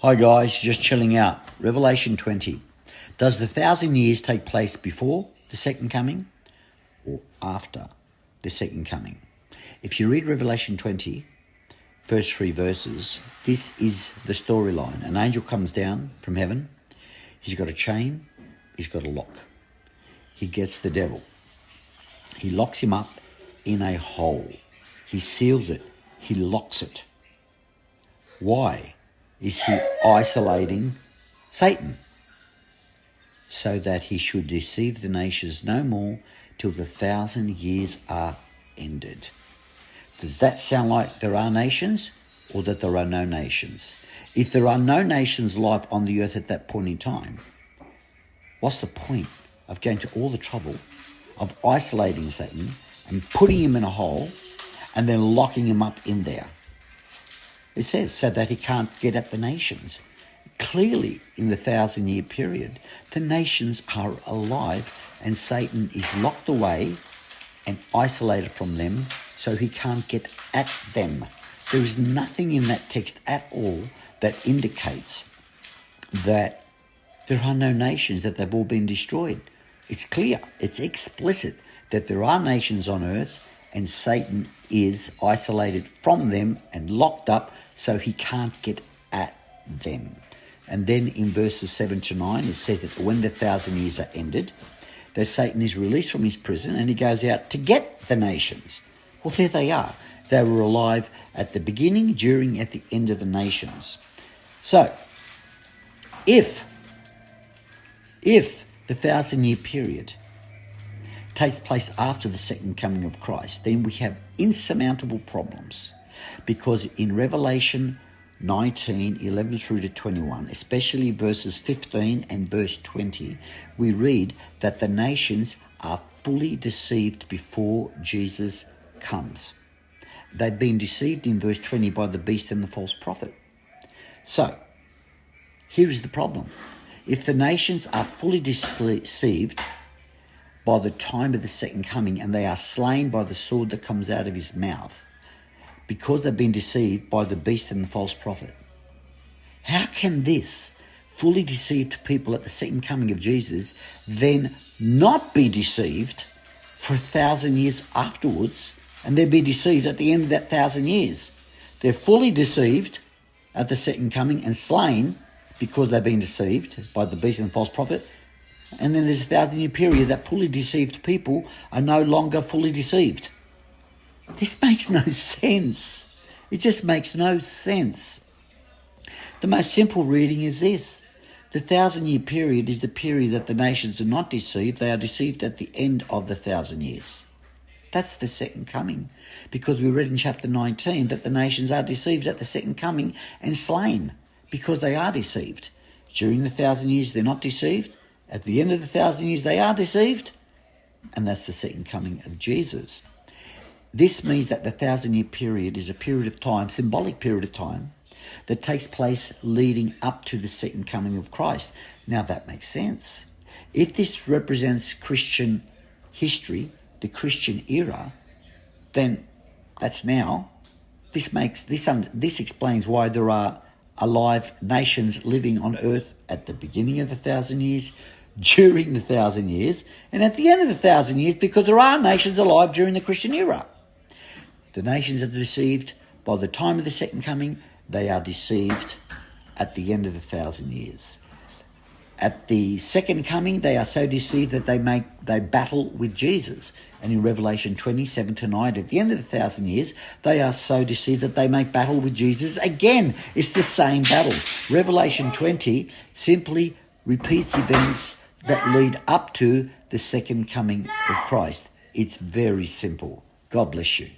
Hi guys, just chilling out. Revelation 20. Does the 1,000 years take place before the second coming or after the second coming? If you read Revelation 20, first 3 verses, this is the storyline. An angel comes down from heaven. He's got a chain. He's got a lock. He gets the devil. He locks him up in a hole. He seals it. He locks it. Why is he isolating Satan? So that he should deceive the nations no more till the 1,000 years are ended. Does that sound like there are nations or that there are no nations? If there are no nations alive on the earth at that point in time, what's the point of going to all the trouble of isolating Satan and putting him in a hole and then locking him up in there? It says, so that he can't get at the nations. Clearly, in the 1,000-year period, the nations are alive and Satan is locked away and isolated from them so he can't get at them. There is nothing in that text at all that indicates that there are no nations, that they've all been destroyed. It's clear, it's explicit that there are nations on earth and Satan is isolated from them and locked up so he can't get at them. And then in verses 7 to 9, it says that when the 1,000 years are ended, that Satan is released from his prison and he goes out to get the nations. Well, there they are. They were alive at the beginning, during, at the end of the nations. So, if the 1,000-year period takes place after the second coming of Christ, then we have insurmountable problems. Because in Revelation 19, 11 through to 21, especially verses 15 and verse 20, we read that the nations are fully deceived before Jesus comes. They've been deceived in verse 20 by the beast and the false prophet. So, here is the problem. If the nations are fully deceived by the time of the second coming and they are slain by the sword that comes out of his mouth, because they've been deceived by the beast and the false prophet, how can this fully deceived people at the second coming of Jesus then not be deceived for 1,000 years afterwards, and they'll be deceived at the end of that 1,000 years? They're fully deceived at the second coming and slain because they've been deceived by the beast and the false prophet, and then there's a 1,000-year period that fully deceived people are no longer fully deceived. This makes no sense. It just makes no sense. The most simple reading is this. The 1,000-year period is the period that the nations are not deceived. They are deceived at the end of the 1,000 years. That's the second coming. Because we read in chapter 19 that the nations are deceived at the second coming and slain because they are deceived. During the 1,000 years, they're not deceived. At the end of the 1,000 years, they are deceived. And that's the second coming of Jesus. This means that the 1,000-year period is a period of time, symbolic period of time, that takes place leading up to the second coming of Christ. Now that makes sense. If this represents Christian history, the Christian era, then that's now. This explains why there are alive nations living on earth at the beginning of the 1,000 years, during the 1,000 years, and at the end of the 1,000 years, because there are nations alive during the Christian era. The nations are deceived by the time of the second coming. They are deceived at the end of the 1,000 years. At the second coming, they are so deceived that they battle with Jesus. And in Revelation 27 to 9, at the end of the 1,000 years, they are so deceived that they make battle with Jesus again. It's the same battle. Revelation 20 simply repeats events that lead up to the second coming of Christ. It's very simple. God bless you.